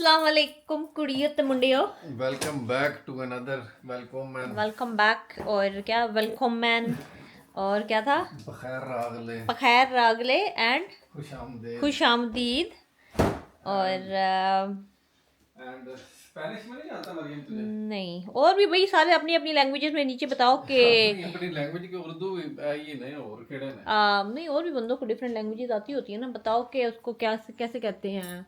अस्सलाम वालेकुम कुड़ियो ते मुंडियो, welcome back to another welcome back. और क्या वेलकम मैन और क्या था बखैर रागले एंड खुश आमदीद। और स्पेनिश में नहीं आता मरियम तुझे? नहीं, और भी भाई सारे अपनी अपनी लैंग्वेजेस में नीचे बताओ कि अपनी लैंग्वेज की उर्दू ये नहीं और केड़े ने नहीं, और भी बंदों को डिफरेंट लैंग्वेजेस आती होती है ना। बताओ कि उसको क्या कैसे कहते हैं,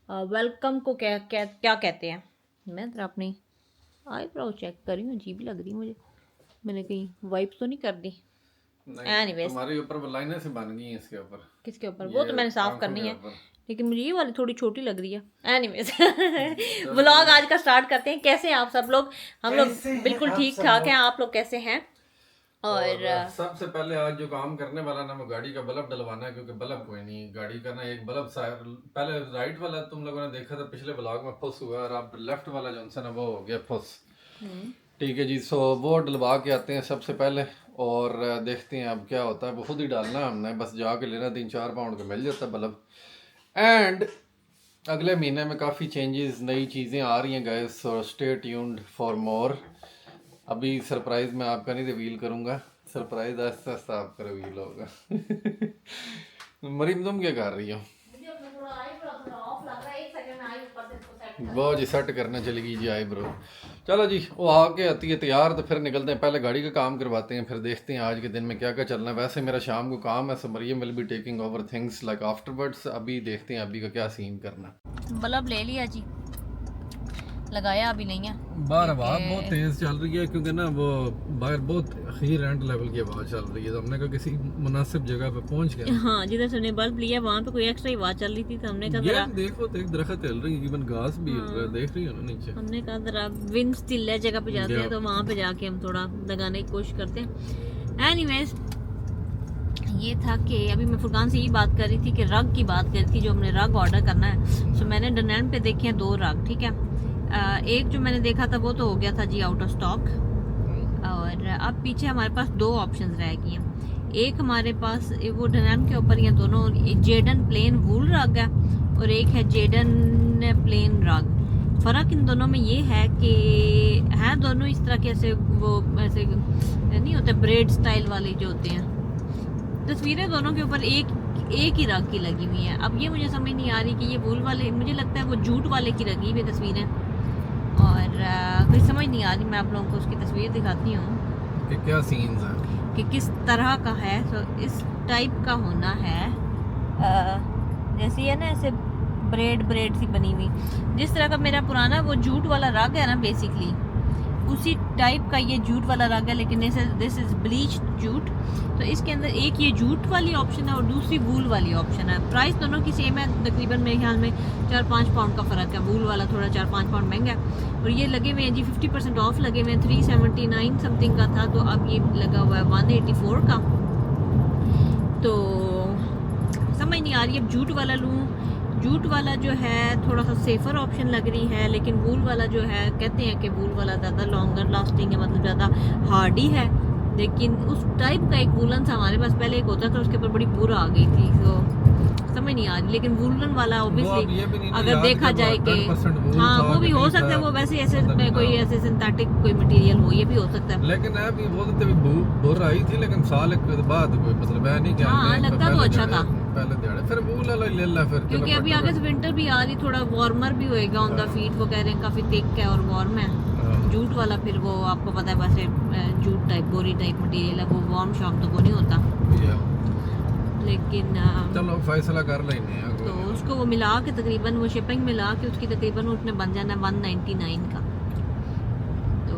वेलकम को क्या क्या क्या कहते हैं। मैं जरा अपनी आईब्रो चेक कर रही हूँ, अजीब लग रही है मुझे। मैंने कहीं वाइप्स तो नहीं कर दी? एनीवेज, तुम्हारे ऊपर वो लाइनें से बन गई हैं इसके ऊपर। किसके ऊपर? वो तो मैंने साफ करनी है, लेकिन मुझे ये वाली थोड़ी छोटी लग रही है। एनीवेज व्लॉग आज का स्टार्ट करते हैं। कैसे हैं आप सब लोग? हम लोग बिल्कुल ठीक ठाक हैं। आप लोग कैसे हैं? और सबसे पहले आज जो काम करने वाला ना वो गाड़ी का बल्ब डलवाना है, क्योंकि बल्ब कोई नहीं गाड़ी का ना। एक बल्ब पहले राइट वाला तुम लोगों ने देखा था पिछले ब्लॉग में फुस हुआ, और अब लेफ्ट वाला जो है ना वो हो गया फुस। ठीक है जी, सो वो डलवा के आते हैं सबसे पहले और देखते हैं अब क्या होता है। वो खुद ही डालना है हमने, बस जाके लेना। 3-4 पाउंड का मिल जाता है बल्ब। एंड अगले महीने में काफ़ी चेंजेस, नई चीज़ें आ रही हैं guys, so stay tuned for more. अभी सरप्राइज मैं आपका नहीं रिवील करूंगा, सरप्राइज आस्ते आस्ते आपका रिवील होगा। मरीम तुम क्या कर रही हो? वो जी सेट करने चली गई जी आईब्रो। चलो जी, वो आके आती है तैयार तो फिर निकलते हैं। पहले गाड़ी का काम करवाते हैं, फिर देखते हैं आज के दिन में क्या क्या चलना है। वैसे मेरा शाम को काम है, so Maryam will be taking over things like afterwards. अभी देखते हैं अभी का क्या सीन करना। बल्ब ले लिया जी, लगाया अभी नहीं है। बाहर आवाज बहुत तेज चल रही है, क्योंकि ना वो बाहर बहुत हाई रेंट लेवल की आवाज चल रही है। तो हमने कहा किसी मुनासिब जगह पे पहुंच गए। हाँ, जिधर से हमने बल्ब लिया वहाँ पे कोई एक्स्ट्रा आवाज चल रही थी, तो हमने कहा जरा देखो तो एक दरख्त हिल रही है, इवन घास भी हिल रहा है, देख रही हो ना नीचे। हमने कहा जरा विंड स्टिल है जगह पे जाते हैं, तो वहाँ पे जाके हम थोड़ा लगाने की कोशिश करते हैं। एनीवेज, ये था कि अभी मैं फुरकान से यही बात कर रही थी कि रग की बात कर रही थी, जो हमने रग ऑर्डर करना है। सो मैंने डनैन पे देखे हैं 2 रग, ठीक है। एक जो मैंने देखा था वो तो हो गया था जी आउट ऑफ स्टॉक, और अब पीछे हमारे पास 2 ऑप्शंस रह गई हैं। एक हमारे पास वो डनैन के ऊपर ये दोनों जेडन प्लेन वूल रग है, और एक है जेडन प्लेन रग। फ़र्क इन दोनों में ये है कि हैं दोनों इस तरह के, ऐसे वो ऐसे नहीं होते ब्रेड स्टाइल वाले जो होते हैं। तस्वीरें दोनों के ऊपर एक ही रग की लगी हुई है। अब ये मुझे समझ नहीं आ रही कि ये वूल वाले, मुझे लगता है वो जूट वाले की लगी हुई तस्वीरें, और कोई समझ नहीं आ रही। मैं आप लोगों को उसकी तस्वीर दिखाती हूँ कि क्या सीन्स हैं, कि किस तरह का है। तो इस टाइप का होना है, जैसे है ना, ऐसे ब्रेड सी बनी हुई। जिस तरह का मेरा पुराना वो जूट वाला रग है ना, बेसिकली उसी टाइप का ये जूट वाला रग है, लेकिन दिस इज ब्लीच जूट। तो इसके अंदर एक ये जूट वाली ऑप्शन है और दूसरी वूल वाली ऑप्शन है। प्राइस दोनों की सेम है, तकरीबन मेरे ख्याल में 4-5 पाउंड का फ़र्क है। वूल वाला थोड़ा 4-5 पाउंड महंगा है, और ये लगे हुए हैं जी 50% ऑफ लगे हुए हैं। 379 समथिंग का था, तो अब ये लगा हुआ है 184 का। तो समझ नहीं आ रही अब जूट वाला लूँ। जूट वाला जो है थोड़ा सा सेफ़र ऑप्शन लग रही है, लेकिन वूल वाला जो है कहते हैं कि वूल वाला ज़्यादा लॉन्गर लास्टिंग है, मतलब ज़्यादा हार्डी है। लेकिन उस टाइप का एक वूलन सा हमारे पास पहले एक होता था, उसके ऊपर बड़ी बुर आ गई थी, तो समझ नहीं आ रही। लेकिन वूलन वाला ऑब्वियसली अगर देखा जाए कि हाँ वो भी हो सकता है, वो वैसे ऐसे कोई ऐसे सिंथेटिक कोई मटेरियल हो, ये भी हो सकता है। लेकिन अभी वो तो बुर आई थी, लेकिन साल के बाद कोई मतलब है नहीं, क्या हाँ लगता तो अच्छा था पहले दिहाड़े। फिर वूल वाला ले ला फिर, क्योंकि अभी आगे से विंटर भी आ रही, थोड़ा वार्मर भी होएगा ऑन द फीट। वो कह रहे हैं काफ़ी थिक है और वार्म है। जूट वाला फिर वो आपको पता है वैसे जूट टाइप बोरी टाइप मटेरियल है, वो वार्म शॉर्म तो वो नहीं होता। लेकिन चलो फैसला कर लेंगे, तो उसको वो मिला के तकरीबन वो शिपिंग मिला के उसकी तकरीबन उसने बन जाना 199 का। तो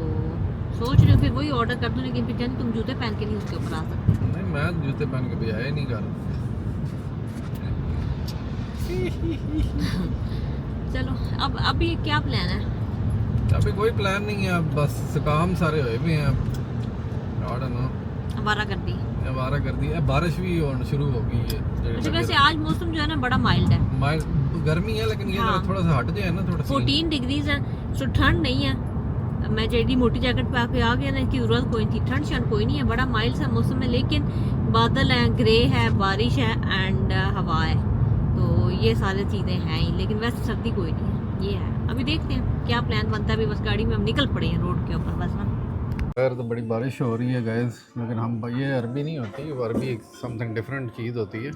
सोच रहे हो फिर वही ऑर्डर कर दूँ, लेकिन फिर जान तुम जूते पहन के नहीं उसके ऊपर आ सकते। नहीं, मैं जूते पहन के भी आया नहीं कर। चलो अब अभी क्या प्लान है? अभी कोई प्लान नहीं है, बस काम सारे हुए भी हैं। आई डोंट नो, आवारा कर दी है। बारिश भी शुरू हो गई है। अच्छा, वैसे आज मौसम जो है ना बड़ा माइल्ड है। गर्मी है, लेकिन ये हाँ, थोड़ा सा हट जाए ना, थोड़ा 14 डिग्रीज है, तो ठंड नहीं है। मैं जेडी मोटी जैकेट पा के आ गया ना, इसकी जरूरत कोई थी। ठंड शंड कोई नहीं है, बड़ा माइल्ड सा मौसम है, लेकिन बादल है, ग्रे है, बारिश है एंड हवा है, तो ये सारी चीज़ें हैं ही। लेकिन वैसे सर्दी कोई नहीं है। ये है, अभी देखते हैं क्या प्लान बनता है। अभी बस गाड़ी में हम निकल पड़े हैं रोड के ऊपर बस ना। खैर तो बड़ी बारिश हो रही है गाइस, लेकिन हम ये अरबी नहीं होती, वो अरबी एक समथिंग डिफरेंट चीज़ होती है।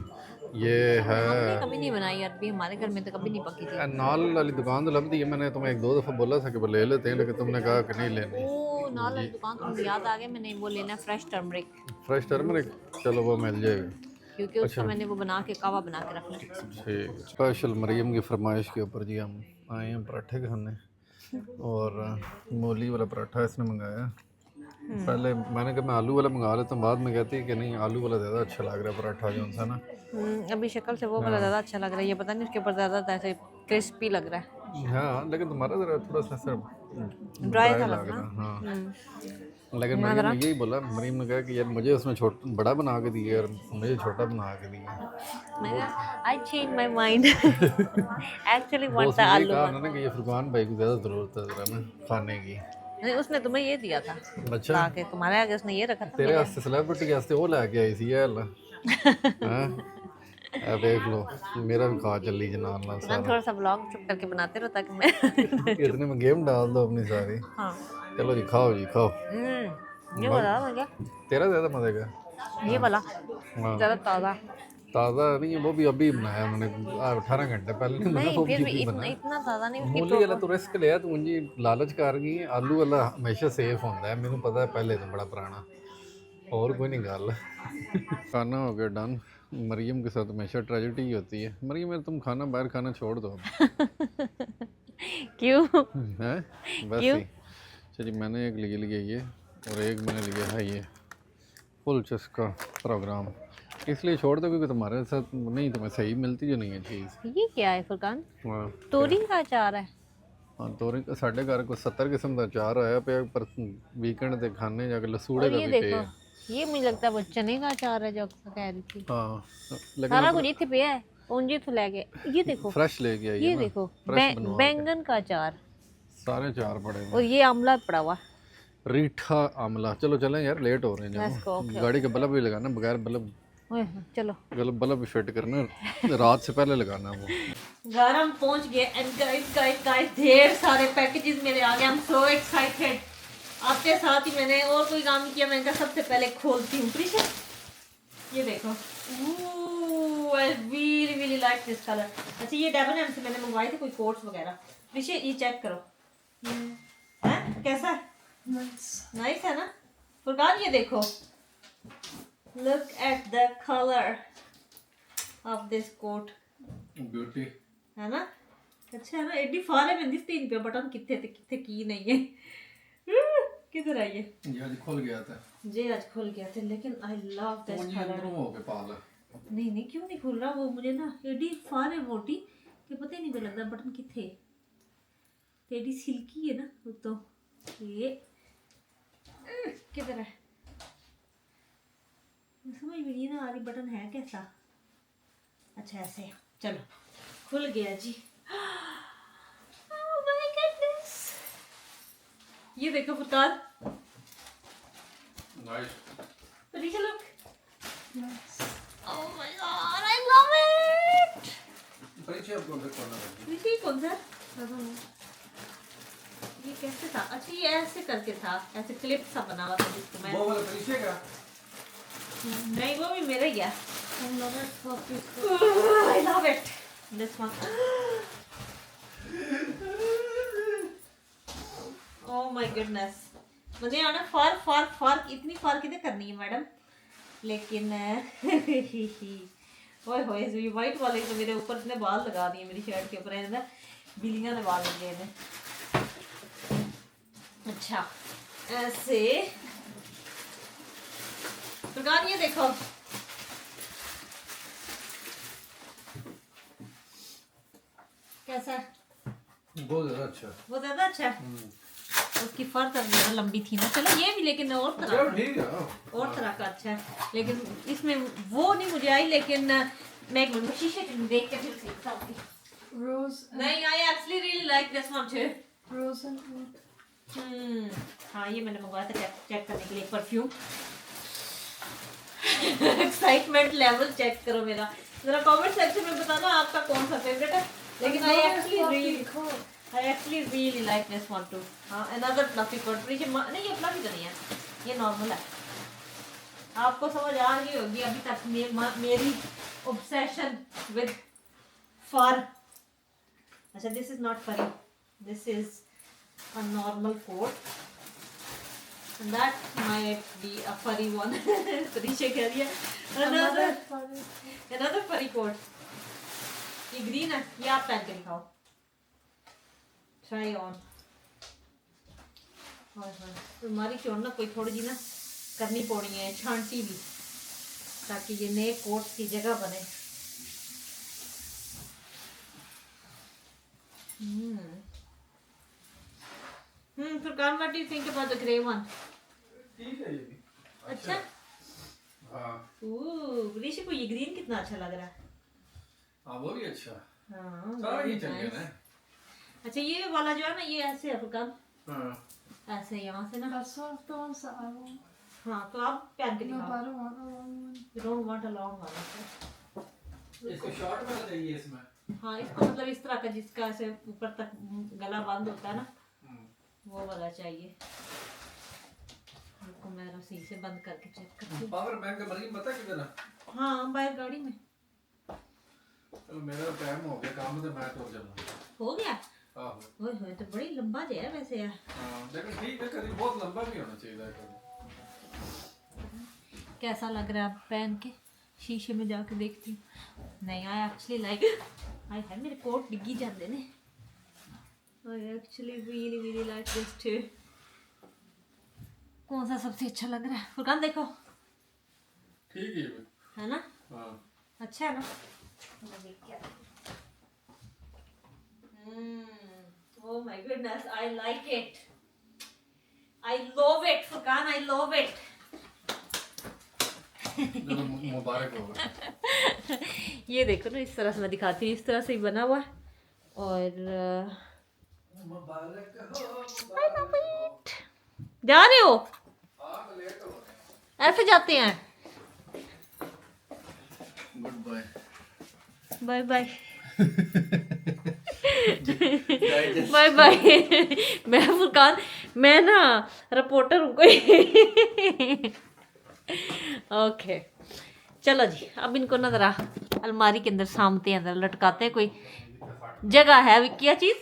ये हमने है कभी नहीं बनाई अरबी, हमारे घर में तो कभी नहीं पकी थी। नाल वाली दुकान तो लभदी है, मैंने तुम्हें एक दो दफ़ा बोला था कि वो ले लेते हैं, लेकिन तुमने कहा कि नहीं लेनी। ओ नाल वाली दुकान तो मुझे याद आ गया, मैंने वो लेना फ्रेश टर्मरिक, फ्रेश टर्मरिक, चलो वो मिल जाएगा। क्योंकि उसका मैंने वो बना के कावा बना के रखना। ठीक, स्पेशल मरियम की फरमाइश के ऊपर जी हम आए हैं पराठे खाने, और मूली वाला पराठा इसने मंगाया। पहले मैंने कहा मैं आलू वाला मंगा लेता हूँ, बाद में कहती है कि नहीं आलू वाला ज़्यादा अच्छा लग रहा है पराठा जो सा ना। अभी शक्ल से वो वाला ज़्यादा अच्छा लग रहा है, ये पता नहीं उसके ऊपर ज़्यादा ऐसे क्रिस्पी लग रहा है। हाँ लेकिन तुम्हारा ज़रा थोड़ा सा ऐसा ड्राई सा लग लगना। रहा। हाँ लेकिन मरीम ने यही बोला, मरीम ने कहा कि यार मुझे उसमें बड़ा बना के दिया और मुझे छोटा बना के दिया। I change my mind, actually want the आलू। कहा उन्होंने कि ये फुरकान भाई को ज़्यादा ज़रूरत है ज़रा ना खाने की। नहीं उसने तुम्हें ये दिया था अच्छा, ताकि तुम्हारे आगे उसने ये रखा था। तेरे वास्ते सेलिब्रिटी के वास्ते वो लेके आई सी है ला। हां अब देख लो मेरा भी खा चली जनाब ना मैं सारा। थोड़ा सा व्लॉग चुप करके बनाते रहो ताकि मैं इतने में गेम डाल दो अपनी सारी। हाँ चलो जी खाओ जी खाओ। ये वाला मजा, तेरा ज़्यादा मजे का। ये वाला हाँ ज़्यादा ताज़ा। ताज़ा नहीं है, वो भी अभी बनाया मैंने 18 घंटे पहले नहीं बना, नहीं वो फिर भी भी इतना बना। इतना ताज़ा नहीं उसकी मूली वाला तो रिस्क लिया तू, मुझे लालच कर गई। आलू वाला हमेशा सेफ होता है, मैंने पता है पहले तो बड़ा पुराना, और कोई नहीं गल। खाना हो गया डन। मरियम के साथ हमेशा ट्रेजेडी ही होती है। मरियम यार तुम खाना बाहर खाना छोड़ दो क्यों? हैं बस ही। चलिए मैंने एक लिया ये, और एक मैंने लिया है ये फुल चस्का प्रोग्राम, इसलिए छोड़ दो क्योंकि तुम्हारे साथ नहीं, तुम्हें सही मिलती जो नहीं है चीज़। ये क्या है फुरकान? हाँ तोरी का अचार है। हाँ तोरी साढ़े घर को 70 किस्म का अचार आया पे, पर वीकेंड के खाने जाके लसूड़े और का ये भी पे देखो, है। ये मुझे लगता है वो चने का अचार है जो कह रही थी। हाँ लेकिन सारा कुछ इतने पे है, उंजी तो लेके ये देखो, फ्रेश लेके आई ये है ना, देखो फ्रेश बनवा के। बैंगन का अचार सारे अचार पड़े हुए और ये आमला पड़ा हुआ। रीठा आमला। चलो चलें यार, लेट हो रहे हैं Let's go, जब गाड़ी का बल्ब भी लगाना, बगैर बल्ब ओए, चलो बल्ब भी फिट करना, रात से पहले लगाना वो। घर हम पहुंच गए एंड गाइस ढेर सारे पैकेजेस मेरे आ गए। आई एम सो एक्साइटेड। आते साथ ही मैंने और कोई काम नहीं किया, मैंने कहा सबसे पहले खोलती हूँ। प्रीशा ये देखो, I really really like this colour. अच्छा ये डेबन से मैंने मंगवाए थे कोई कोट्स वगैरह। प्रीशा ये चेक करो, हैं कैसा है? नाइस है ना फुरकान? ये देखो, look at the color of this coat, beauty है ना? अच्छा है ना? एडी फारे में दिसते इन पे बटन किथे थे किथे की नहीं है। किधर है ये? आज खुल गया था जे आज खुल गया था, लेकिन आई लव दिस कलर। अंदरों हो के पाला। नहीं क्यों नहीं खुल रहा वो, मुझे ना एडी फारे मोटी कि पता ही नहीं पे लगता बटन किथे। एडी सिल्की है ना वो तो। ये किधर है? समझ में नहीं ना आ रही बटन है कैसा। अच्छा ऐसे, चलो खुल गया जी। Oh my goodness, ये देखो फुरकान, नाइस। परीक्षा look. Oh my god, I love it. परीक्षा आपको अंदर करना है। ये कौन सा? ये कैसे था? अच्छा ये ऐसे करके था, ऐसे क्लिप सा बना हुआ था जिसको मैं। वो वाला परीक्षा का? नहीं वो भी मेरा ही है। I love it. This one. Oh my goodness. मुझे आना फार इतनी फार कितने करनी है मैडम, लेकिन ओए होए ये वाइट वाले तो मेरे ऊपर इतने बाल लगा दिए मेरी शर्ट के ऊपर, है ना बिल्लियां ने बाल लगे हैं। अच्छा ऐसे प्रकार, ये देखो कैसा है? बहुत ज़्यादा अच्छा। बहुत ज्यादा अच्छा है। उसकी फर तक ज़्यादा लंबी थी ना। चलो ये भी लेकिन और तरह का, ठीक है और तरह का अच्छा है, लेकिन इसमें वो नहीं मुझे आई। लेकिन मैं एक मिनट शीशे में देख के फिर सीखता हूँ। Rose नहीं आई actually really like this one two. rose and wood. हाँ ये मैंने मंगवाया था चेक करने के लिए परफ्यूम। एक्साइटमेंट लेवल चेक करो मेरा, जरा कमेंट सेक्शन में बताना आपका कौन सा फेवरेट है। लेकिन आई actually really I actually really like this one too. Another fluffy coat. नहीं ये fluffy तो नहीं है, ये normal है. आपको समझ आ रही होगी अभी तक मेरी obsession with fur. अच्छा, this is not furry. This is a normal coat. And that might be a furry one. Tanisha कह रही है another furry coat. ये green है, ये आप पहन के दिखाओ. Try on. हमारी चोर ना कोई थोड़ी जी ना करनी पड़ी है, छांटी भी, ताकि ये नए कोट की जगह बने. Furqan, what do you think about the grey one? ठीक है ये भी. अच्छा. हाँ. ऋषि को ये ग्रीन कितना अच्छा लग रहा है. हाँ वो भी अच्छा. हाँ. सारा ही चल गया ना. अच्छा, ये वाला जो है ना, ये ऐसे है फुरकान. हाँ. ऐसे यहाँ से ना. That's one of the ones that I want. हाँ, तो आप पहन के No, but I दिखाओ. don't want a long one. You don't want a long one. इसको शॉर्ट वाला चाहिए इसमें. हाँ, इसको मतलब इस तरह का जिसका ऐसे ऊपर तक गला बंद होता है ना, वो वाला चाहिए. रुको मैं रस्सी से बंद करके चेक करती हूँ. पावर बैंक का मरीज पता किधर है? हाँ, बाहर गाड़ी में. चलो मेरा टाइम हो गया काम, तो मैं तो चलूँ. हो गया. आहो. ओए होए, तो बड़ी लंबा जो है वैसे यार. हाँ लेकिन ठीक है, कभी बहुत लंबा भी होना चाहिए कभी. कैसा लग रहा है आप पहन के? शीशे में जाके देखती हूँ. नहीं, आई एक्चुअली लाइक. आई है मेरे कोट डिग्गी जाते ने. I actually really like this too. कौन सा सबसे अच्छा लग रहा है फुरकान? देखो. ठीक है ये. है ना? हाँ. अच्छा है ना? Oh my goodness, I like it. I love it, Furqan, I love it. मुबारक हो. ये देखो ना, इस तरह से मैं दिखाती हूँ, इस तरह से ही बना हुआ है. और मुबारक हो. जा रहे हो? आप लेट हो. ऐसे जाते हैं. Good bye. Bye bye. Bye bye. मैं फुरकान, मैं ना रिपोर्टर हूँ कोई. ओके चलो जी, अब इनको ना जरा अलमारी के अंदर सामते अंदर लटकाते हैं. कोई जगह है? क्या चीज?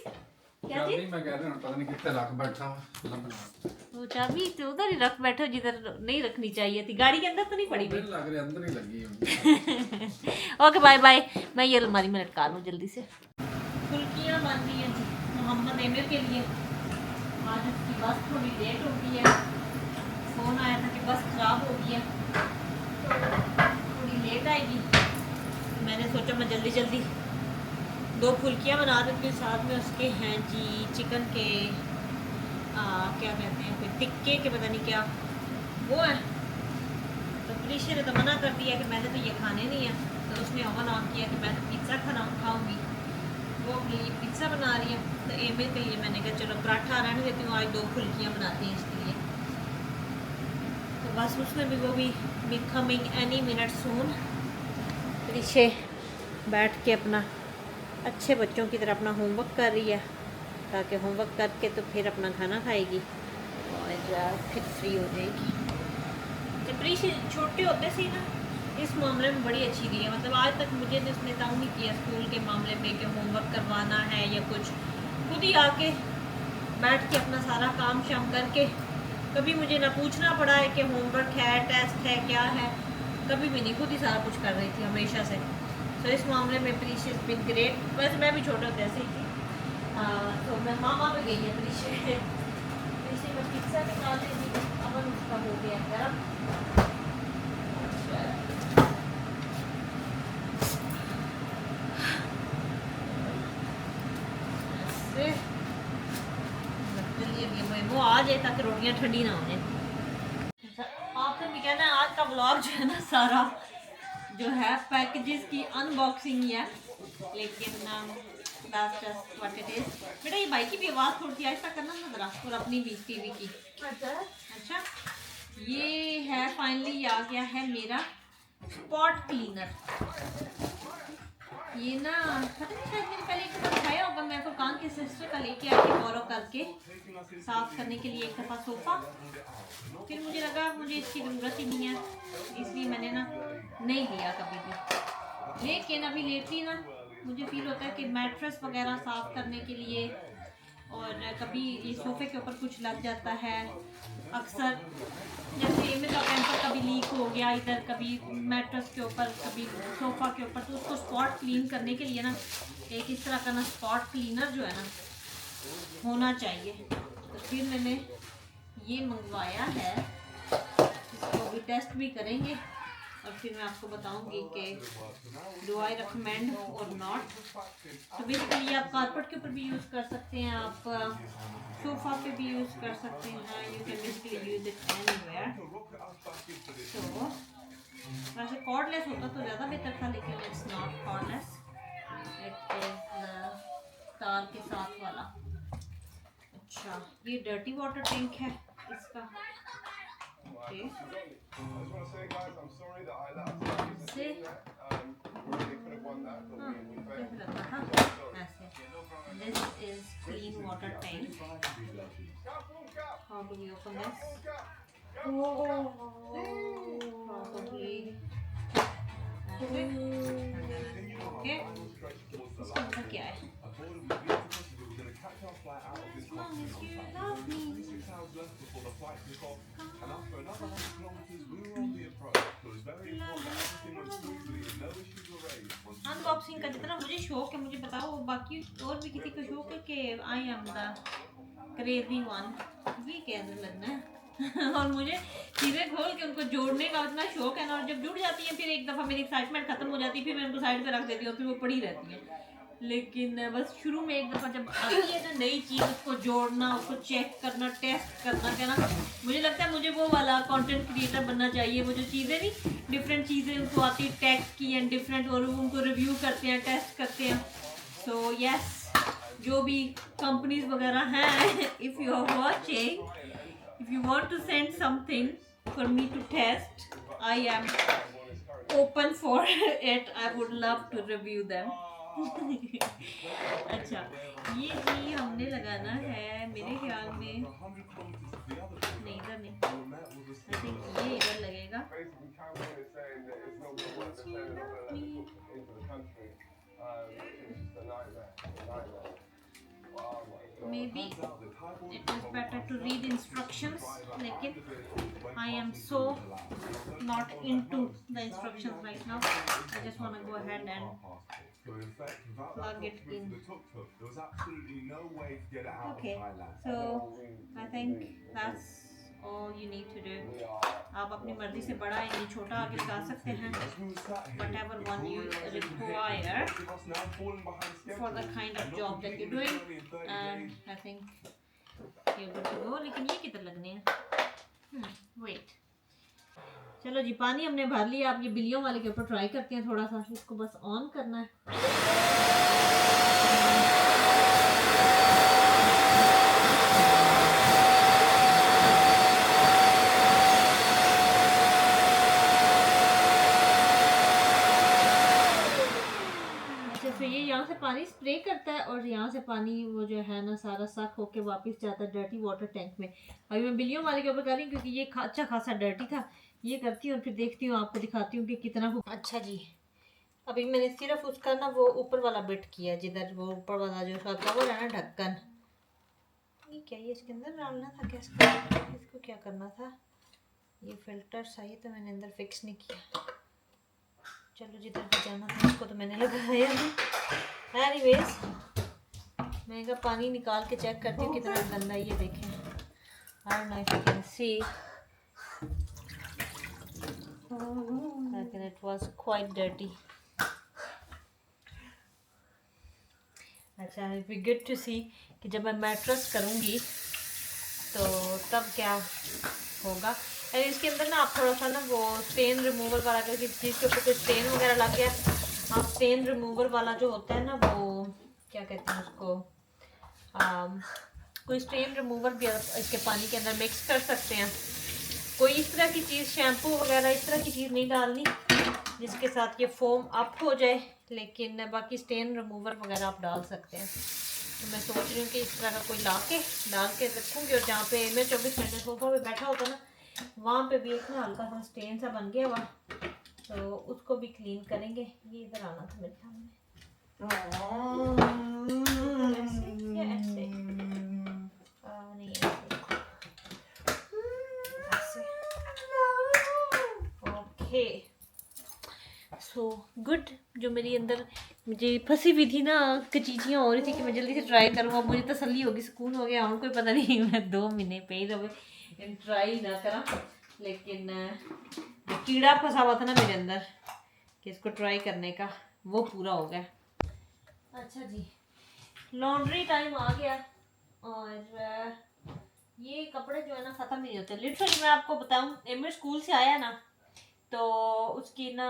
क्या चीज? मैं कह रहा हूँ पता नहीं कितने रख बैठा हूँ. वो चाबी तो उधर ही रख बैठो जिधर नहीं रखनी चाहिए थी. गाड़ी के अंदर तो नहीं पड़ी हुई. लग रही अंदर ही लगी है. Okay bye bye. मैं ये अलमारी में लटका लूँ जल्दी से. फुल्कियाँ बन रही हैं जी मोहम्मद एमिर के लिए. आज उसकी बस थोड़ी लेट हो गई है. फ़ोन आया था कि बस ख़राब हो गई है, थोड़ी लेट आएगी. तो मैंने सोचा मैं जल्दी जल्दी 2 फुल्कियाँ बना देती हूँ. साथ में उसके हैं जी चिकन के क्या कहते हैं, कोई टिक्के के पता नहीं क्या वो है. तो प्रीशा ने तो मना कर दिया कि मैंने तो ये खाने नहीं है. तो उसने ओवन ऑन किया कि मैं तो पिज़्ज़ा खाऊंगी. वो अपने लिए पिज़्ज़ा बना रही है. तो एमिर के लिए मैंने कहा चलो पराठा रहने देती हूँ, आज 2 फुल्कियाँ बनाती हैं इसके लिए. तो बस उसमें भी वो भी कमिंग एनी मिनट सून. प्रीशा बैठ के अपना अच्छे बच्चों की तरह अपना होमवर्क कर रही है, ताकि होमवर्क करके तो फिर अपना खाना खाएगी और फिर फ्री हो जाएगी. जब प्रीशा छोटे होते से ही ना इस मामले में बड़ी अच्छी रही है. मतलब आज तक मुझे जिसने तंग नहीं किया स्कूल के मामले में कि होमवर्क करवाना है या कुछ. खुद ही आके बैठ के अपना सारा काम शाम करके, कभी मुझे ना पूछना पड़ा है कि होमवर्क है, टेस्ट है, क्या है. कभी भी नहीं, खुद ही सारा कुछ कर रही थी हमेशा से. तो इस मामले में प्रीशा इज़ बीन ग्रेट. वैसे मैं भी छोटे होते ऐसे ही थी. तो मैं मामा पे गई है प्रीशा. प्रीशा में पिज़्ज़ा निकाल ली थी. अवन उसका हो गया गर्म. वो आ जाए ताकि रोटियां ठंडी ना हो जाए. आपने भी कहना है आज का व्लॉग जो है ना सारा जो है पैकेजेस की अनबॉक्सिंग ही है, लेकिन that's just what it is. बेटा ये बाइक की भी आवाज़ थोड़ी सी ऐसा करना ना जरा, और अपनी भी टीवी की. अच्छा ये है फाइनली आ गया है मेरा स्पॉट क्लीनर. ये ना पता नहीं शायद मैंने पहले एक दफ़ा खाया होगा, मैं फुरकान की सिस्टर का लेके आई थी बोरो करके साफ़ करने के लिए एक दफ़ा सोफ़ा। फिर मुझे लगा मुझे इसकी ज़रूरत ही नहीं है, इसलिए मैंने ना नहीं लिया कभी भी। लेकिन अभी लेटली ना मुझे फील होता है कि मैट्रेस वगैरह साफ़ करने के लिए, और कभी ये सोफ़े के ऊपर कुछ लग जाता है अक्सर, जैसे मेरा पेंपर कभी लीक हो गया इधर, कभी मैट्रेस के ऊपर, कभी सोफ़ा के ऊपर, तो उसको स्पॉट क्लीन करने के लिए ना एक इस तरह का ना स्पॉट क्लीनर जो है ना होना चाहिए। तो फिर मैंने ये मंगवाया है, इसको अभी टेस्ट भी करेंगे और फिर मैं आपको बताऊंगी कि डू आई रिकमेंड और नॉट। तो बेसिकली आप कारपेट के ऊपर भी यूज़ कर सकते हैं, आप सोफ़ा पे भी यूज़ कर सकते हैं, you can basically use it anywhere. तो वैसे कॉर्डलेस होता तो ज़्यादा बेहतर था, लेकिन it's not cordless, it is तार के साथ वाला। अच्छा, ये डर्टी वाटर टैंक है इसका। ओके, से This is clean water tank. How do we open this? Probably ऐसे। Okay. इसके अंदर क्या है? As long as you love me. Unboxing का जितना मुझे शौक है, मुझे बताओ बाकी और भी किसी को शौक है कि I am the crazy one, ये कैसे लगना है और मुझे चीज़ें खोल के उनको जोड़ने का इतना शौक है ना, और जब जुड़ जाती है फिर एक दफ़ा मेरी एक्साइटमेंट खत्म हो जाती है, फिर मैं उनको साइड पे रख देती हूँ और फिर वो पड़ी रहती है। लेकिन बस शुरू में एक दफ़ा जब आती है ना नई चीज़, उसको जोड़ना, उसको चेक करना, टेस्ट करना, क्या ना, मुझे लगता है मुझे वो वाला कंटेंट क्रिएटर बनना चाहिए। वो जो चीज़ें नहीं, डिफरेंट चीज़ें उनको आती है टैग की एंड डिफरेंट, और उनको रिव्यू करते हैं, टेस्ट करते हैं। सो यस, जो भी कंपनीज वगैरह हैं, if you are watching, if you want to send something for me to test, I am open for it, I would love to review them. अच्छा, ये जी हमने लगाना है मेरे ख्याल में, नहीं इधर नहीं, आई थिंक ये इधर लगेगा। Maybe it is better to read instructions, लेकिन I am so not into the instructions right now, I just want to go ahead and plug it in. Okay, so I think that's all you need to do. आप अपनी मर्जी से बड़ा या छोटा आगे लगा सकते हैं, whatever one you require for the kind of job that you're doing, and I think you're good to go. लेकिन ये किधर लगने हैं? Wait. चलो जी, पानी हमने भर लिया। आप ये बिल्लियों वाले के ऊपर ट्राई करते हैं थोड़ा सा, इसको बस ऑन करना है। अच्छा, तो ये यहाँ से पानी स्प्रे करता है और यहाँ से पानी वो जो है ना सारा सक होके वापस जाता है डर्टी वाटर टैंक में। अभी मैं बिल्लियों वाले के ऊपर कर रही हूँ क्योंकि ये अच्छा खासा डर्टी था। ये करती हूँ और फिर देखती हूँ, आपको दिखाती हूँ कि कितना। अच्छा जी, अभी मैंने सिर्फ उसका ना वो ऊपर वाला बिट किया, जिधर वो ऊपर वाला जो उसका कवर है ना, ढक्कन, ये क्या, ये इसके अंदर डालना था क्या, इसको क्या करना था, ये फिल्टर सही तो मैंने अंदर फिक्स नहीं किया। चलो जिधर भी जाना था उसको तो मैंने लगाया नहीं। एनीवेज, मैं का पानी निकाल के चेक करती हूँ कितना गंदा, ये देखें, I don't know if you can see, लेकिन इट वाज क्वाइट डर्टी। अच्छा, इट बी गुड टू सी कि जब मैं मैट्रेस करूँगी तो तब क्या होगा। और इसके अंदर ना आप थोड़ा सा ना वो स्टेन रिमूवर वाला, अगर किसी चीज़ के ऊपर कोई स्टेन वगैरह लग गया, आप स्टेन रिमूवर वाला जो होता है ना, वो क्या कहते हैं उसको, कोई स्टेन रिमूवर भी इसके पानी के अंदर मिक्स कर सकते हैं। कोई इस तरह की चीज़, शैम्पू वगैरह इस तरह की चीज़ नहीं डालनी जिसके साथ ये फोम अप हो जाए, लेकिन बाकी स्टेन रिमूवर वगैरह आप डाल सकते हैं। तो मैं सोच रही हूँ कि इस तरह का कोई डाल के रखूँगी, और जहाँ पे मैं 24 घंटे सोफा पे बैठा होता ना, वहाँ पे भी एक ना हल्का सा स्टेन सा बन गया हुआ, तो उसको भी क्लीन करेंगे। ये इधर आना था मेरे ख्याल में, ऐसे या ऐसे, नहीं ऐसे, ओके सो गुड। जो मेरी अंदर मुझे फंसी हुई थी ना कचीचियाँ हो रही थी कि मैं जल्दी से ट्राई करूँगा, मुझे तसल्ली होगी, सुकून हो गया। और कोई पता नहीं मैं 2 महीने पे ही ट्राई ना करा, लेकिन कीड़ा फंसा हुआ था ना मेरे अंदर कि इसको ट्राई करने का, वो पूरा हो गया। अच्छा जी, लॉन्ड्री टाइम आ गया, और ये कपड़े जो है ना ख़त्म नहीं होते लिटरली। मैं आपको बताऊं, एमिर स्कूल से आया ना, तो उसकी ना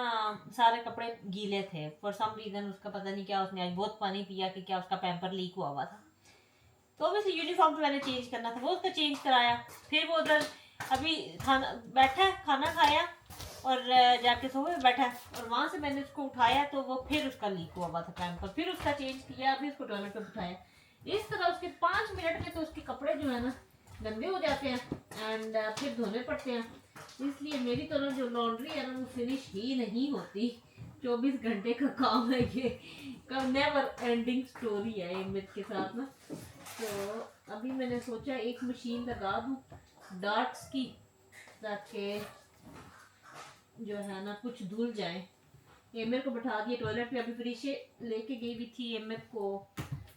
सारे कपड़े गीले थे फॉर सम रीज़न। उसका पता नहीं क्या, उसने आज बहुत पानी पिया कि क्या, उसका पैम्पर लीक हुआ था। तो ऑब्वियसली यूनिफॉर्म तो मैंने चेंज करना था, वो उसका चेंज कराया। फिर वो उधर अभी खाना बैठा है, खाना खाया और जाके सोफे पे बैठा है, और वहाँ से मैंने उसको उठाया तो वो फिर उसका लीक हुआ था पैम्पर, फिर उसका चेंज किया, फिर उसको टॉयलेट पे उठाया। इस तरह उसके 5 मिनट में तो उसके कपड़े जो है ना गंदे हो जाते हैं एंड फिर धोने पड़ते हैं। इसलिए मेरी तरह जो लॉन्ड्री है ना वो फिनिश ही नहीं होती। 24 घंटे का काम है ये, का नेवर एंडिंग स्टोरी है ये मेरे के साथ ना। तो अभी मैंने सोचा एक मशीन लगा दूँ डार्ट्स की, ताकि जो है ना कुछ धुल जाए। एमर को बैठा दिया टॉयलेट पे, अभी फ्रिशे लेके गई हुई थी एमर को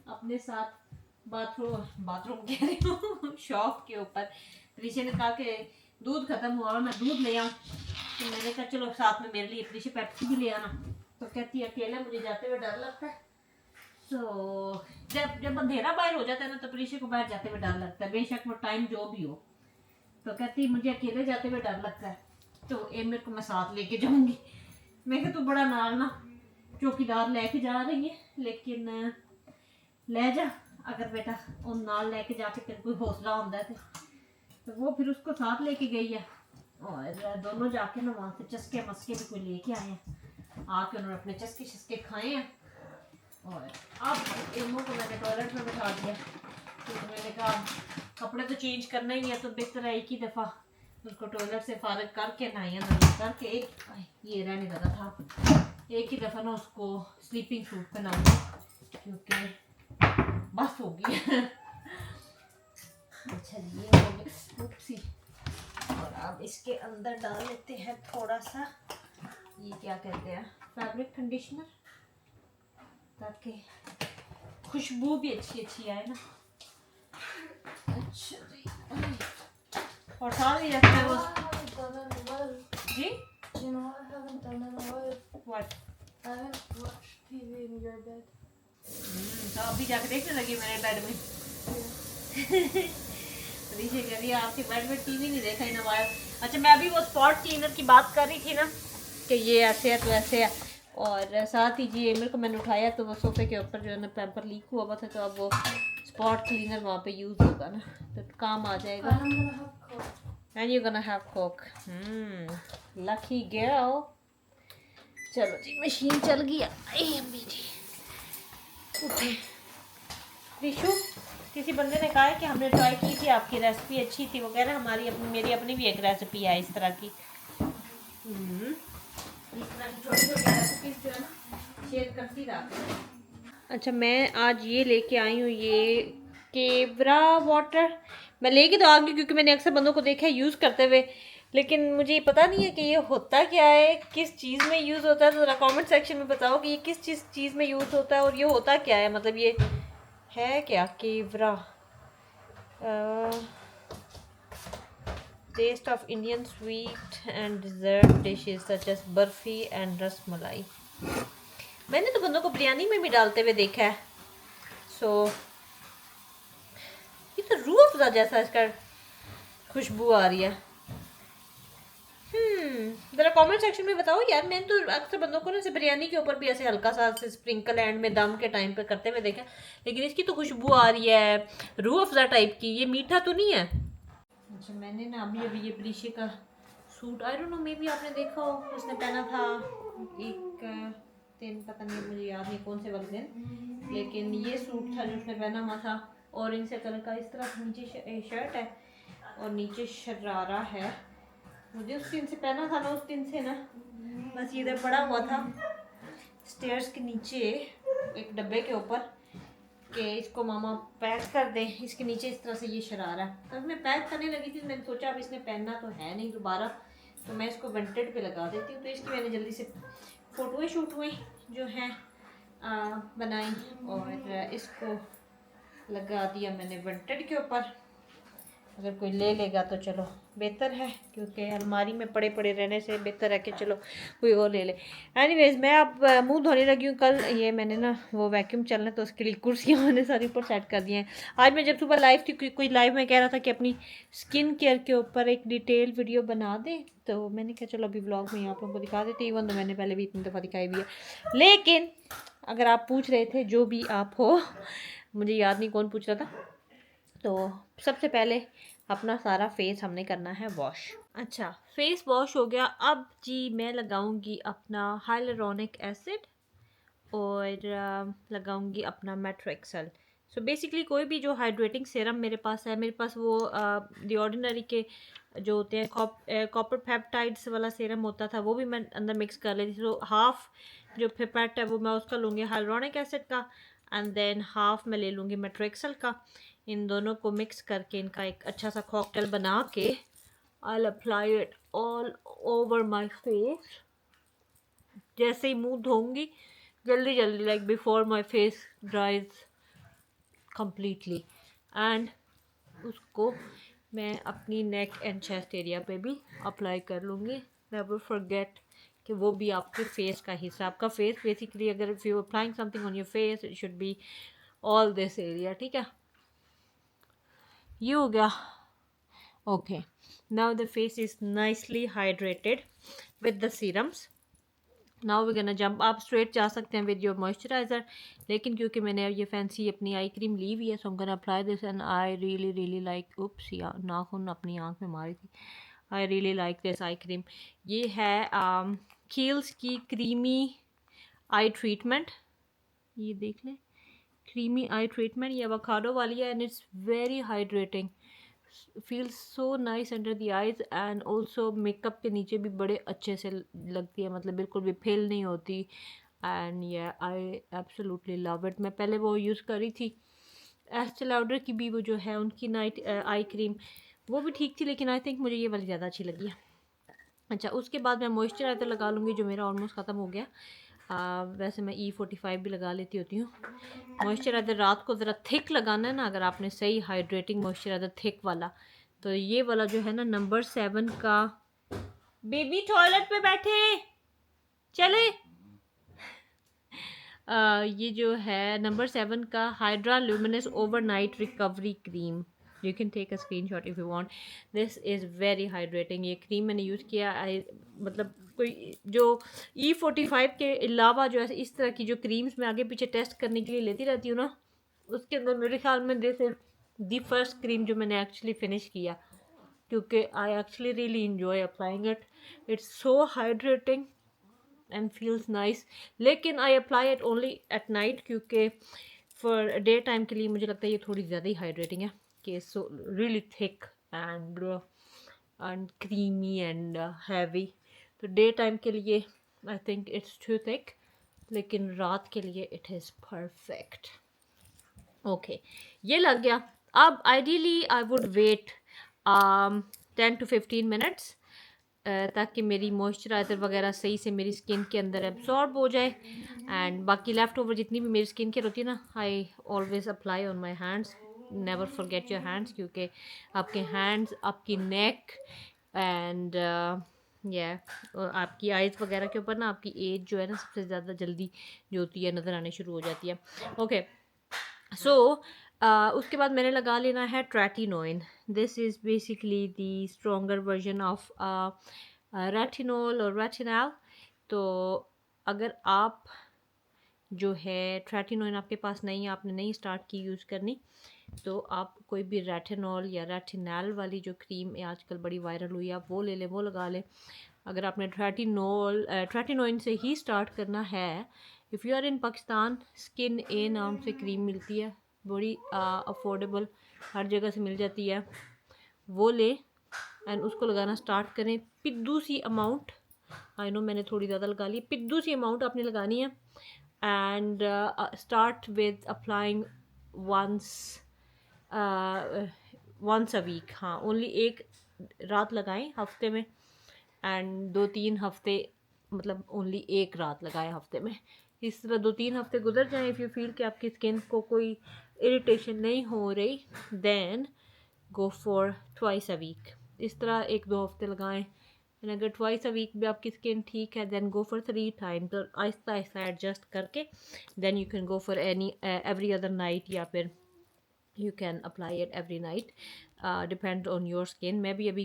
अपने साथ बाथरूम कह रही हूँ शॉप के ऊपर। फ्रिशे ने कहा कि दूध खत्म हुआ, मैं दूध ले आऊँ, तो मैंने कहा चलो साथ में मेरे लिए फ्रिशे पेप्सी भी ले आना। तो कहती है अकेले मुझे जाते हुए डर लगता है। तो जब अंधेरा बाहर हो जाता है ना तो फ्रिशे को बाहर जाते हुए डर लगता है, बेशक वो टाइम जो भी हो। तो कहती मुझे अकेले जाते हुए डर लगता है, तो एमर को मैं साथ लेके जाऊंगी। मैं कहा तू बड़ा नाल ना चौकीदार लेके जा रही है, लेकिन ले जा अगर बेटा उन नाल लेके जाके तेरे कोई हौसला होता है तो वो फिर उसको साथ लेके गई है, और दोनों जाके ना वहाँ से चस्के मस्के भी कोई लेके आए हैं। आके उन्होंने अपने चस्के शस्के खाए हैं, और अब एमो को मैंने टॉयलेट में बैठा दिया। तो मैंने कहा कपड़े तो चेंज करना ही है, तो बेहतर है एक ही दफ़ा उसको टॉयलेट से फारग करके नहाया करके ये रहने लगा था, एक ही दफ़ा ना उसको स्लीपिंग सूट पहनाऊंगी क्योंकि बस हो गई। अच्छा ये हो गया उपसी, और अब इसके अंदर डाल लेते हैं थोड़ा सा, ये क्या कहते हैं, फैब्रिक कंडीशनर, ताकि खुशबू भी अच्छी आए ना। अच्छा जी, और साथ ही रखते हैं वो जी। You know what I haven't done in a while? What? I haven't watched TV in your bed. तो अभी जाके देखने लगी मेरे बेड में। ऋषि कह रही है आपके बेड में टीवी नहीं देखा इन वायर। अच्छा मैं अभी वो स्पॉट क्लीनर की बात कर रही थी ना कि ये ऐसे है तो ऐसे है, और साथ ही जी एमर को मैंने उठाया तो वो सोफे के ऊपर जो है ना पैम्पर लीक हुआ था, तो अब वो स्पॉट क्लीनर वहाँ पे यूज़ होगा ना तो काम आ जाएगा। And I'm gonna have Coke. And you're gonna have Coke. Lucky girl. चलो जी मशीन चल गई। अम्मी जी उठे। रिशु किसी बंदे ने कहा है कि हमने ट्राई की थी, आपकी रेसिपी अच्छी थी वगैरह। मेरी अपनी भी एक रेसिपी है इस तरह की। इस तरह की छोटी-छोटी रेसिपीज जो है ना शेयर करती रहती। अच्छा मैं आज ये लेके आई हूँ, ये केवरा वाटर। मैं लेके तो आ गई क्योंकि मैंने अक्सर बंदों को देखा है यूज़ करते हुए, लेकिन मुझे पता नहीं है कि ये होता क्या है, किस चीज़ में यूज़ होता है। तो ज़रा कमेंट सेक्शन में बताओ कि ये किस चीज़ में यूज़ होता है और ये होता क्या है, मतलब ये है क्या। Kewra taste of Indian sweet and dessert dishes such as barfi and rasmalai. मैंने तो बंदों को बिरयानी में भी डालते हुए देखा है। सो ये तो रूह अफ़ज़ा जैसा इसका खुशबू आ रही है। ज़रा कमेंट सेक्शन में बताओ यार। मैंने तो अक्सर बंदों को ना ऐसे बिरयानी के ऊपर भी ऐसे हल्का सा ऐसे स्प्रिंकल एंड में दम के टाइम पे करते हुए देखा, लेकिन इसकी तो खुशबू आ रही है रूह अफ़ज़ा टाइप की। ये मीठा तो नहीं है। अच्छा मैंने ना अभी ये ब्रीशे का suit, I don't know may be आपने देखा हो, उसने पहना था एक दिन, पता नहीं मुझे याद नहीं कौन से वाले दिन, लेकिन ये सूट था जो उसने पहना हुआ था ऑरेंज से कलर का। इस तरह नीचे शर्ट है और नीचे शरारा है। मुझे उस दिन से पहना था ना, उस दिन से ना बस ये इधर पड़ा हुआ था स्टेयर्स के नीचे एक डब्बे के ऊपर कि इसको मामा पैक कर दें। इसके नीचे इस तरह से ये शरारा है। तब मैं पैक करने लगी थी, मैंने सोचा अब इसने पहनना तो है नहीं दोबारा, तो मैं इसको विंटेड पे लगा देती हूँ। तो इसकी मैंने जल्दी से फ़ोटोएं जो हैं बनाई और इसको लगा दिया मैंने विंटेड के ऊपर। अगर कोई ले लेगा तो चलो बेहतर है, क्योंकि अलमारी में पड़े पड़े रहने से बेहतर है कि चलो कोई और ले ले। एनीवेज मैं अब मुंह धोने लगी हूँ। कल ये मैंने ना वो वैक्यूम चलना तो उसके लिए कुर्सियाँ मैंने सारी ऊपर सेट कर दी हैं। आज मैं जब सुबह लाइव थी, कोई लाइव में कह रहा था कि अपनी स्किन केयर के ऊपर एक डिटेल वीडियो बना दें, तो मैंने कहा चलो अभी व्लॉग में आप लोगों को दिखा देती। इवन तो मैंने पहले भी इतनी दफ़ा दिखाई भी है, लेकिन अगर आप पूछ रहे थे, जो भी आप हो, मुझे याद नहीं कौन पूछ रहा था, तो सबसे पहले अपना सारा फेस हमने करना है वॉश। अच्छा, फेस वॉश हो गया। अब जी मैं लगाऊंगी अपना हाइलुरोनिक एसिड और लगाऊंगी अपना मेट्रोक्सेल। सो बेसिकली कोई भी जो हाइड्रेटिंग सीरम मेरे पास है, मेरे पास वो द ऑर्डिनरी के जो होते हैं कॉपर पेप्टाइड्स वाला सीरम होता था, वो भी मैं अंदर मिक्स कर लेती थी। तो हाफ जो पिपेट है वो मैं उसका लूँगी हाइलुरोनिक एसिड का, एंड देन हाफ मैं ले लूँगी मेट्रोक्सेल का। इन दोनों को मिक्स करके इनका एक अच्छा सा कॉकटेल बना के I'll apply it all over my face। जैसे ही मुंह धोऊंगी जल्दी जल्दी, like before my face ड्राइज completely, and उसको मैं अपनी नेक एंड चेस्ट एरिया पे भी अप्लाई कर लूँगी। नेवर फॉरगेट कि वो भी आपके फेस का हिस्सा। आपका फेस बेसिकली अगर if you applying something on your face, it should be all this area, ठीक है। ये हो गया। Okay, now the face is nicely hydrated with the serums. Now we gonna jump. आप स्ट्रेट जा सकते हैं विद योर मॉइस्चराइज़र, लेकिन क्योंकि मैंने ये फैंसी अपनी आई क्रीम ली हुई है, so I am gonna apply this and I really like, oops या नाखून अपनी आँख में मारी थी। I really like this eye cream. ये है कील्स की क्रीमी आई ट्रीटमेंट, ये देख लें, क्रीमी आई ट्रीटमेंट। ये एवोकाडो वाली है and it's very hydrating, feels so nice under the eyes and also makeup के नीचे भी बड़े अच्छे से लगती है, मतलब बिल्कुल भी फेल नहीं होती। एंड ये आई एब्सोल्युटली लव इट। मैं पहले वो यूज़ करी थी एस्टे लाउडर की भी, वो जो है उनकी नाइट आई क्रीम, वो भी ठीक थी, लेकिन आई थिंक मुझे ये वाली ज़्यादा अच्छी लगी है। अच्छा, उसके बाद मैं मॉइस्चराइज़र लगा लूँगी जो मेरा ऑलमोस्ट ख़त्म हो गया। वैसे मैं E45 भी लगा लेती होती हूँ। मॉइस्चराइज़र रात को ज़रा थिक लगाना है ना, अगर आपने सही हाइड्रेटिंग मॉइस्चराइज़र थिक वाला, तो ये वाला जो है ना नंबर 7 का। बेबी टॉयलेट पे बैठे चले। ये जो है नंबर 7 का hydra luminous overnight recovery cream. You can take a screenshot if you want. This is very hydrating. ये क्रीम मैंने यूज़ किया, मतलब कोई जो E45 के अलावा जो है इस तरह की जो क्रीम्स मैं आगे पीछे टेस्ट करने के लिए लेती रहती हूँ ना, उसके अंदर मेरे ख्याल में this is the first cream जो मैंने एक्चुअली फिनिश किया, क्योंकि I actually really enjoy applying it. It's so hydrating and feels nice, लेकिन I apply it only at night, क्योंकि फॉर डे टाइम के लिए मुझे लगता है ये थोड़ी ज़्यादा ही हाइड्रेटिंग है, कि so really thick and creamy and heavy. तो डे टाइम के लिए I think it's too thick, लेकिन रात के लिए इट इज़ परफेक्ट। ओके, ये लग गया। अब ideally I would wait 10 to 15 minutes ताकि मेरी मॉइस्चराइज़र वगैरह सही से मेरी स्किन के अंदर एब्जॉर्ब हो जाए। एंड बाकी लेफ़्ट ओवर जितनी भी मेरी स्किन केयर होती है ना, I always apply on my hands. Never forget your hands, क्योंकि आपके हैंड्स, आपकी नेक एंड आपकी आइज़ वगैरह के ऊपर ना आपकी एज जो है ना सबसे ज़्यादा जल्दी जो होती है नज़र आने शुरू हो जाती है। ओके, सो उसके बाद मैंने लगा लेना है tretinoin. This is basically the stronger version of retinol और रेटिनॉल। तो अगर आप जो है ट्रेटिनोइन आपके पास नहीं है, आपने नहीं स्टार्ट की यूज़ करनी, तो आप कोई भी रेटिनॉल या रेटिनॉल वाली जो क्रीम आजकल बड़ी वायरल हुई है, आप वो ले लें, वो लगा लें। अगर आपने ट्रेटिनोइन से ही स्टार्ट करना है, if you are in Pakistan, skin A नाम से क्रीम मिलती है, बड़ी अफोर्डेबल, हर जगह से मिल जाती है, वो ले एंड उसको लगाना स्टार्ट करें। पिद्दू सी अमाउंट, आई नो मैंने थोड़ी ज़्यादा लगा ली, पिद्दू सी अमाउंट आपने लगानी है and start with applying once a week. हाँ, ओनली एक रात लगाएं हफ्ते में एंड 2-3 हफ्ते, मतलब ओनली एक रात लगाएं हफ्ते में। इस तरह 2-3 हफ्ते गुजर जाएं, इफ़ यू फील कि आपकी स्किन को कोई इरिटेशन नहीं हो रही, then go for twice a week. इस तरह 1-2 हफ्ते लगाएं एंड अगर ट्वाइस अ वीक भी आपकी स्किन ठीक है, देन गो फॉर 3 टाइम। तो आहिस्ता आहिस्ता एडजस्ट करके then you can go for every other night, या फिर you can apply it every night, depends on your skin। मैं भी अभी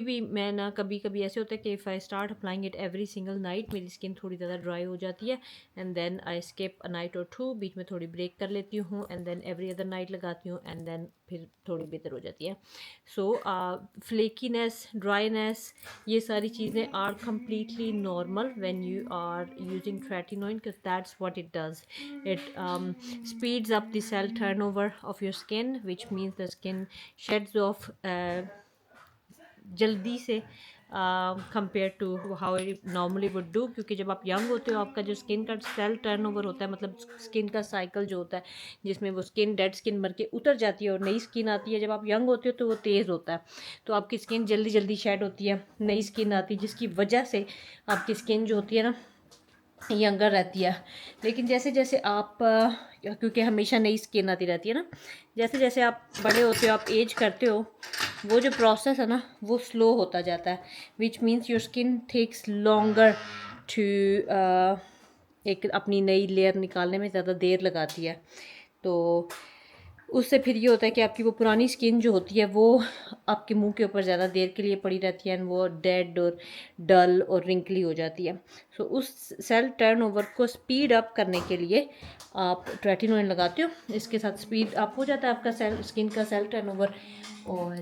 भी मैं ना कभी ऐसे होता है कि if I start applying it every single night, मेरी स्किन थोड़ी ज़्यादा ड्राई हो जाती है and then I skip a night और 2, बीच में थोड़ी ब्रेक कर लेती हूँ and then every other night लगाती हूँ एंड देन फिर थोड़ी बेहतर हो जाती है। सो फ्लेकीनेस, ड्राइनेस, ये सारी चीज़ें are completely normal when you are using tretinoin, because that's what it does. It speeds up the cell turnover of your skin, which means the skin sheds off जल्दी से compare to how it normally would do. क्योंकि जब आप young होते हो, आपका जो skin का सेल टर्नओवर होता है, मतलब स्किन का साइकिल जो होता है जिसमें वो स्किन, डेड स्किन मर के उतर जाती है और नई स्किन आती है, जब आप यंग होते हो तो वो तेज़ होता है, तो आपकी स्किन जल्दी जल्दी शेड होती है, नई स्किन आती है, जिसकी वजह से आपकी स्किन जो होती है ना यंगर रहती है। लेकिन जैसे जैसे आप क्योंकि हमेशा नई स्किन आती रहती है ना, जैसे जैसे आप बड़े होते हो, आप एज करते हो, वो जो प्रोसेस है ना वो स्लो होता जाता है, which means your skin takes longer to एक अपनी नई लेयर निकालने में ज़्यादा देर लगाती है। तो उससे फिर ये होता है कि आपकी वो पुरानी स्किन जो होती है वो आपके मुंह के ऊपर ज़्यादा देर के लिए पड़ी रहती है एंड वो डेड और डल और रिंकली हो जाती है। सो उस सेल टर्नओवर को स्पीड अप करने के लिए आप ट्रेटिनोइन लगाते हो, इसके साथ स्पीड अप हो जाता है आपका स्किन का सेल टर्नओवर, और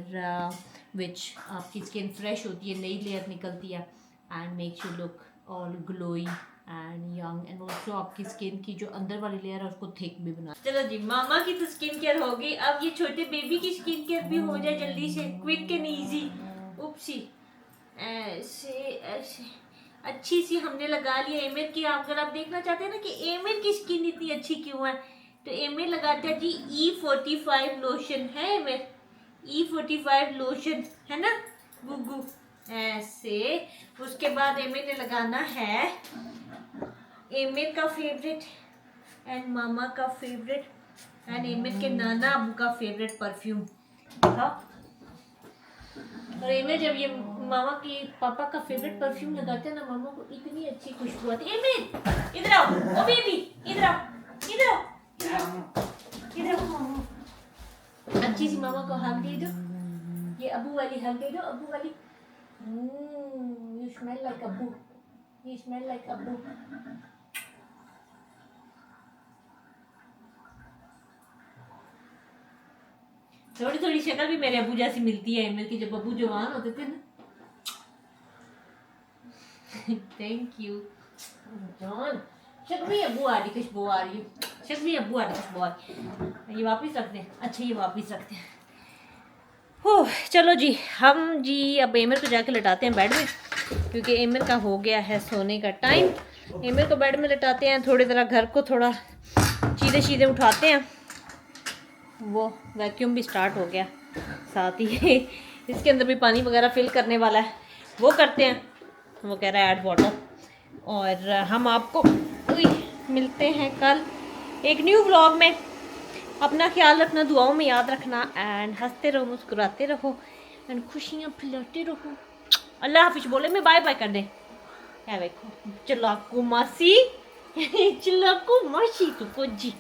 विच आपकी स्किन फ्रेश होती है, नई लेयर निकलती है and makes you look all glowy and young, and also आपकी स्किन की जो अंदर वाली लेयर है उसको थिक भी बना। चलो जी, मामा की तो स्किन केयर हो गई, अब ये छोटे बेबी की स्किन केयर भी हो जाए जल्दी से, क्विक एंड इजी। उपसी ऐसे ऐसे अच्छी सी हमने लगा लिया एमिर की। अगर आप देखना चाहते हैं ना कि एमिर की स्किन इतनी अच्छी क्यों है, तो एमिर लगाता है जी E45 लोशन है, एमिर E45 लोशन है ना गुगू, ऐसे। उसके बाद एमिर ने लगाना है एमिर का फेवरेट एंड मामा का फेवरेट एंड एमिर के नाना अबू का फेवरेट परफ्यूम था। और एमिर जब ये मामा की पापा का फेवरेट परफ्यूम लगाते हैं ना, मामा को इतनी अच्छी खुशबू आती है। एमिर इधर आओ, ओ बेबी इधर आओ, इधर आओ, इधर आओ, अच्छी सी मामा को हग दे दो, ये अबू वाली हग दे दो, अबू वाली। You smell like Abu, you smell like Abu. थोड़ी थोड़ी शक्ल भी मेरे अबू जैसी मिलती है एमिर की, जब अबू जवान होते थे ना। Thank you John. शक्मी अबू आ रही, खुशबू आ रही है, शक्मी अबू आ रही, खुशबू आ रही। ये वापस रख दें, अच्छा ये वापस रखते हैं। हो चलो जी, हम जी अब एमिर को जाके लटाते हैं बेड में, क्योंकि एमिर का हो गया है सोने का टाइम। एमिर को बेड में लटाते हैं, थोड़ी तरह घर को थोड़ा चीज़ें उठाते हैं, वो वैक्यूम भी स्टार्ट हो गया, साथ ही इसके अंदर भी पानी वगैरह फिल करने वाला है, वो करते हैं। वो कह रहा है ऐड वाटर। और हम आपको मिलते हैं कल एक न्यू व्लॉग में। अपना ख्याल रखना, दुआओं में याद रखना एंड हंसते रहो, मुस्कुराते रहो एंड खुशियाँ फैलाते रहो। अल्लाह हाफिज बोले मैं बाय बाय कर दे। क्या देखो चलाकू मासी, चलाकू मासी तो जी।